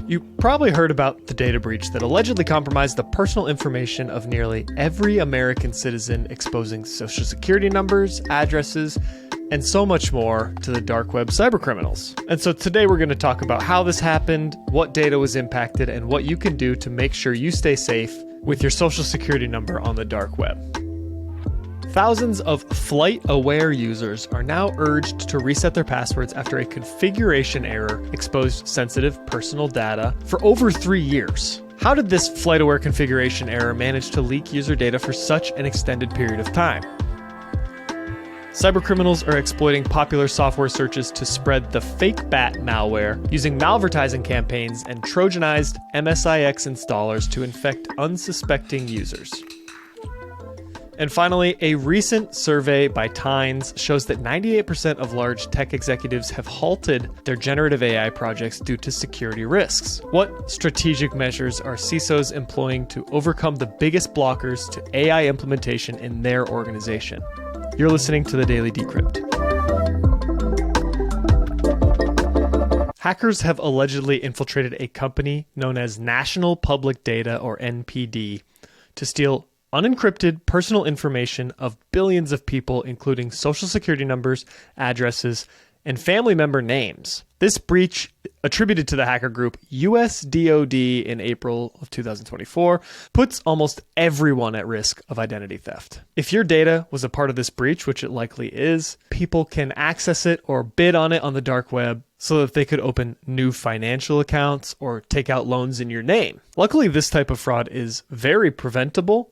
You probably heard about the data breach that allegedly compromised the personal information of nearly every American citizen, exposing social security numbers, addresses, and so much more to the dark web cybercriminals. And so today we're going to talk about how this happened, what data was impacted, and what you can do to make sure you stay safe with your social security number on the dark web. Thousands of FlightAware users are now urged to reset their passwords after a configuration error exposed sensitive personal data for over 3 years. How did this FlightAware configuration error manage to leak user data for such an extended period of time? Cybercriminals are exploiting popular software searches to spread the FakeBat malware using malvertising campaigns and Trojanized MSIX installers to infect unsuspecting users. And finally, a recent survey by Tynes shows that 98% of large tech executives have halted their generative AI projects due to security risks. What strategic measures are CISOs employing to overcome the biggest blockers to AI implementation in their organization? You're listening to the Daily Decrypt. Hackers have allegedly infiltrated a company known as National Public Data, or NPD, to steal unencrypted personal information of billions of people, including social security numbers, addresses, and family member names. This breach, attributed to the hacker group US DoD in April of 2024, puts almost everyone at risk of identity theft. If your data was a part of this breach, which it likely is, people can access it or bid on it on the dark web so that they could open new financial accounts or take out loans in your name. Luckily, this type of fraud is very preventable.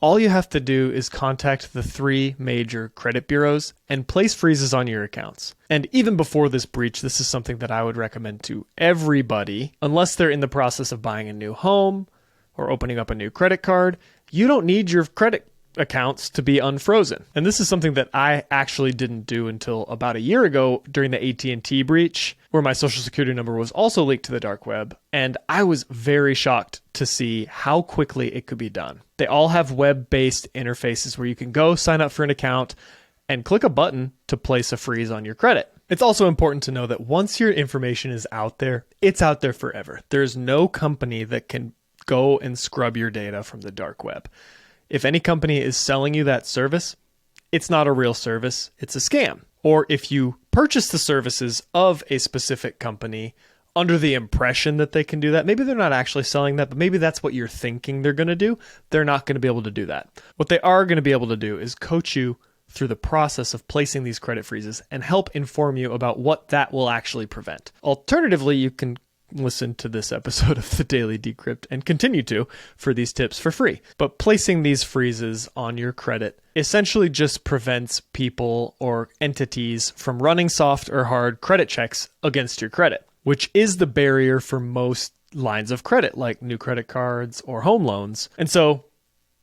All you have to do is contact the 3 major credit bureaus and place freezes on your accounts. And even before this breach, this is something that I would recommend to everybody. Unless they're in the process of buying a new home or opening up a new credit card, you don't need your credit accounts to be unfrozen. And this is something that I actually didn't do until about a year ago during the AT&T breach, where my social security number was also leaked to the dark web. And I was very shocked to see how quickly it could be done. They all have web-based interfaces where you can go sign up for an account and click a button to place a freeze on your credit. It's also important to know that once your information is out there, it's out there forever. There's no company that can go and scrub your data from the dark web. If any company is selling you that service, it's not a real service, it's a scam. Or if you purchase the services of a specific company under the impression that they can do that, maybe they're not actually selling that, but maybe that's what you're thinking they're going to do, they're not going to be able to do that. What they are going to be able to do is coach you through the process of placing these credit freezes and help inform you about what that will actually prevent. Alternatively, you can listen to this episode of the Daily Decrypt and continue to for these tips for free. But placing these freezes on your credit essentially just prevents people or entities from running soft or hard credit checks against your credit, which is the barrier for most lines of credit, like new credit cards or home loans. And so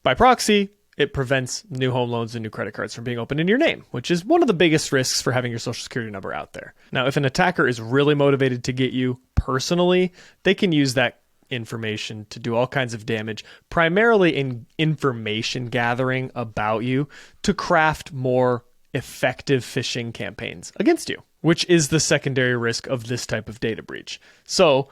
by proxy, it prevents new home loans and new credit cards from being opened in your name, which is one of the biggest risks for having your social security number out there. Now, if an attacker is really motivated to get you personally, they can use that information to do all kinds of damage, primarily in information gathering about you to craft more effective phishing campaigns against you, which is the secondary risk of this type of data breach. So,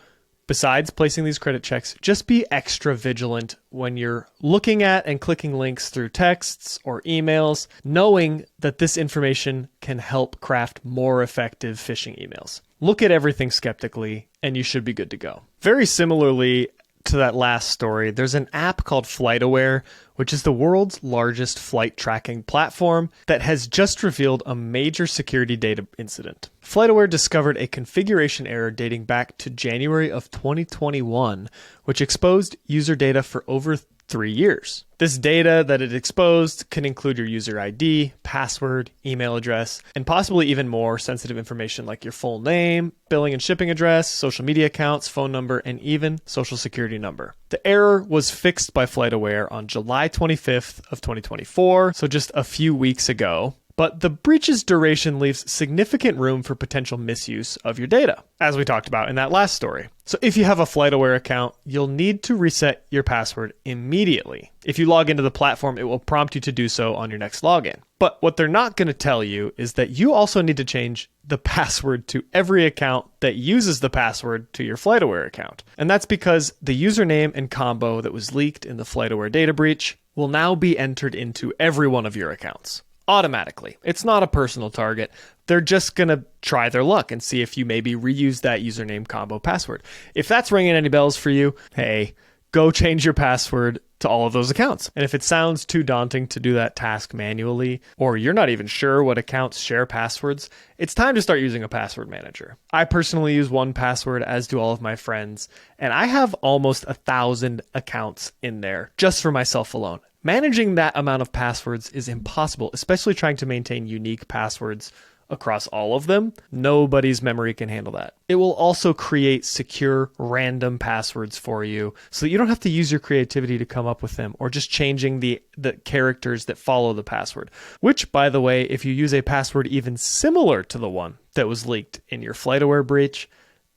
besides placing these credit checks, just be extra vigilant when you're looking at and clicking links through texts or emails, knowing that this information can help craft more effective phishing emails. Look at everything skeptically, and you should be good to go. Very similarly to that last story, there's an app called FlightAware, which is the world's largest flight tracking platform that has just revealed a major security data incident. FlightAware discovered a configuration error dating back to January of 2021, which exposed user data for over 3 years. This data that it exposed can include your user ID, password, email address, and possibly even more sensitive information like your full name, billing and shipping address, social media accounts, phone number, and even social security number. The error was fixed by FlightAware on July 25th of 2024, so just a few weeks ago. but the breach's duration leaves significant room for potential misuse of your data, as we talked about in that last story. So if you have a FlightAware account, you'll need to reset your password immediately. If you log into the platform, it will prompt you to do so on your next login. But what they're not going to tell you is that you also need to change the password to every account that uses the password to your FlightAware account. And that's because the username and combo that was leaked in the FlightAware data breach will now be entered into every one of your accounts automatically. It's not a personal target. They're just going to try their luck and see if you maybe reuse that username combo password. If that's ringing any bells for you, hey, go change your password to all of those accounts. And if it sounds too daunting to do that task manually, or you're not even sure what accounts share passwords, it's time to start using a password manager. I personally use 1Password, as do all of my friends, and I have almost 1,000 accounts in there just for myself alone. Managing that amount of passwords is impossible, especially trying to maintain unique passwords across all of them. Nobody's memory can handle that. It will also create secure random passwords for you so that you don't have to use your creativity to come up with them, or just changing the characters that follow the password. Which, by the way, if you use a password even similar to the one that was leaked in your FlightAware breach,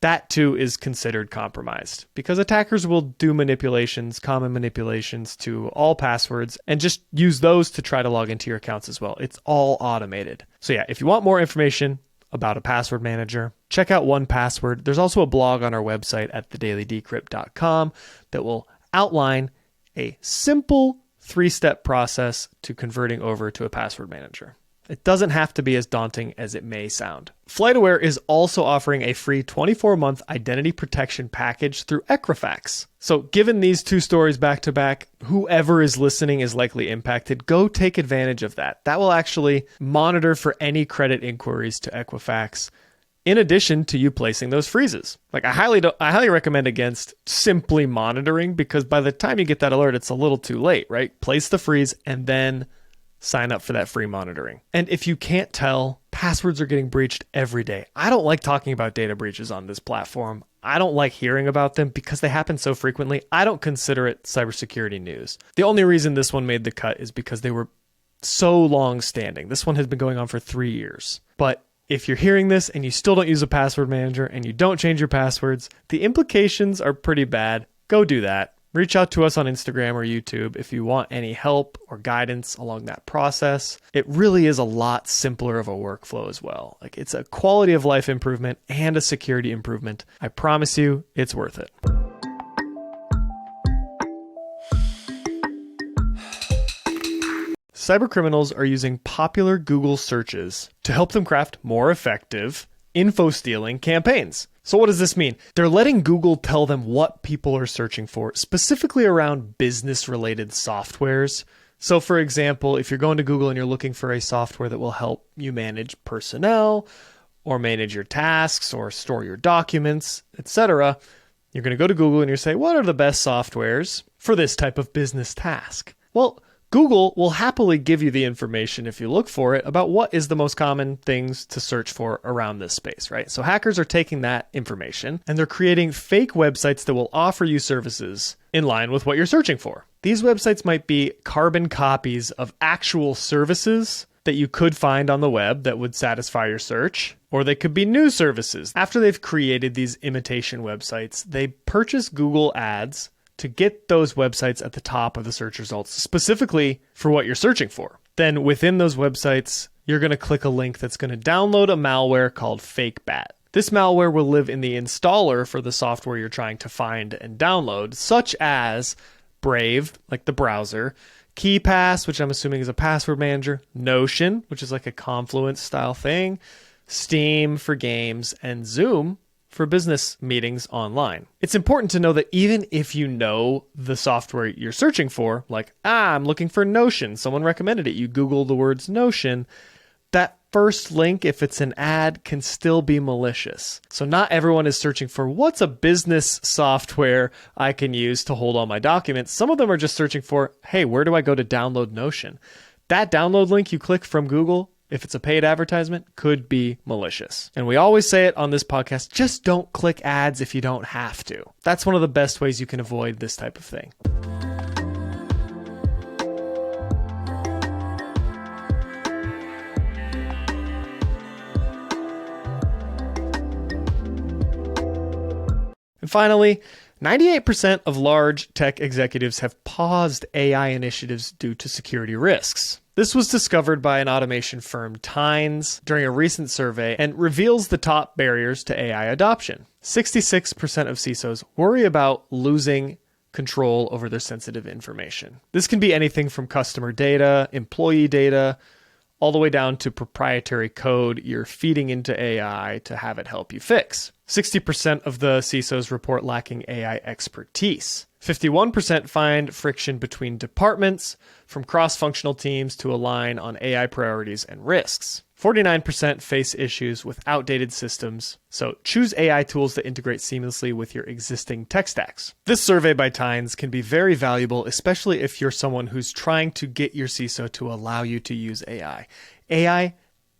that too is considered compromised, because attackers will do common manipulations to all passwords, and just use those to try to log into your accounts as well. It's all automated. So yeah, if you want more information about a password manager, check out 1Password. There's also a blog on our website at thedailydecrypt.com that will outline a simple 3-step process to converting over to a password manager. It doesn't have to be as daunting as it may sound. FlightAware is also offering a free 24-month identity protection package through Equifax. So given these two stories back to back, whoever is listening is likely impacted. Go take advantage of that. That will actually monitor for any credit inquiries to Equifax, in addition to you placing those freezes. Like, I highly recommend against simply monitoring, because by the time you get that alert, it's a little too late, right? Place the freeze and then sign up for that free monitoring. And if you can't tell, passwords are getting breached every day. I don't like talking about data breaches on this platform. I don't like hearing about them because they happen so frequently. I don't consider it cybersecurity news. The only reason this one made the cut is because they were so long standing. This one has been going on for 3 years. But if you're hearing this and you still don't use a password manager and you don't change your passwords, the implications are pretty bad. Go do that. Reach out to us on Instagram or YouTube if you want any help or guidance along that process. It really is a lot simpler of a workflow as well. Like, it's a quality of life improvement and a security improvement. I promise you, it's worth it. Cybercriminals are using popular Google searches to help them craft more effective info stealing campaigns. So what does this mean? They're letting Google tell them what people are searching for, specifically around business-related softwares. So for example, if you're going to Google and you're looking for a software that will help you manage personnel, or manage your tasks, or store your documents, etc., you're going to go to Google and you say, what are the best softwares for this type of business task? Well, Google will happily give you the information, if you look for it, about what is the most common things to search for around this space, right? So hackers are taking that information and they're creating fake websites that will offer you services in line with what you're searching for. These websites might be carbon copies of actual services that you could find on the web that would satisfy your search, or they could be new services. After they've created these imitation websites, they purchase Google ads to get those websites at the top of the search results, specifically for what you're searching for. Then within those websites, you're going to click a link that's going to download a malware called FakeBat. This malware will live in the installer for the software you're trying to find and download, such as Brave, like the browser, KeePass, which I'm assuming is a password manager, Notion, which is like a Confluence style thing, Steam for games, and Zoom for business meetings online. It's important to know that even if you know the software you're searching for, like, I'm looking for Notion, someone recommended it, you Google the words Notion, that first link, if it's an ad, can still be malicious. So not everyone is searching for what's a business software I can use to hold all my documents. Some of them are just searching for, hey, where do I go to download Notion? That download link you click from Google, if it's a paid advertisement, could be malicious. And we always say it on this podcast, just don't click ads if you don't have to. That's one of the best ways you can avoid this type of thing. And finally, 98% of large tech executives have paused AI initiatives due to security risks. This was discovered by an automation firm, Tynes, during a recent survey and reveals the top barriers to AI adoption. 66% of CISOs worry about losing control over their sensitive information. This can be anything from customer data, employee data, all the way down to proprietary code you're feeding into AI to have it help you fix. 60% of the CISOs report lacking AI expertise. 51% find friction between departments, from cross-functional teams to align on AI priorities and risks. 49% face issues with outdated systems, so choose AI tools that integrate seamlessly with your existing tech stacks. This survey by Tynes can be very valuable, especially if you're someone who's trying to get your CISO to allow you to use AI. AI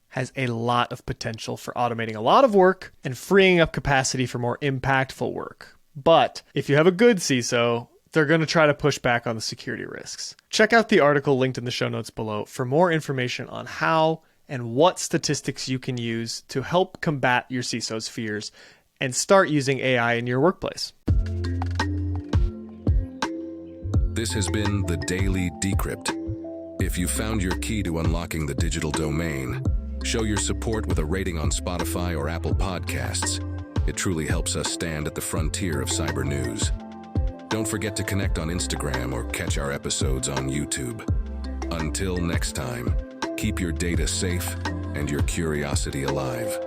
has a lot of potential for automating a lot of work and freeing up capacity for more impactful work. But if you have a good CISO, they're going to try to push back on the security risks. Check out the article linked in the show notes below for more information on how and what statistics you can use to help combat your CISO's fears and start using AI in your workplace. This has been the Daily Decrypt. If you found your key to unlocking the digital domain, show your support with a rating on Spotify or Apple Podcasts. It truly helps us stand at the frontier of cyber news. Don't forget to connect on Instagram or catch our episodes on YouTube. Until next time, keep your data safe and your curiosity alive.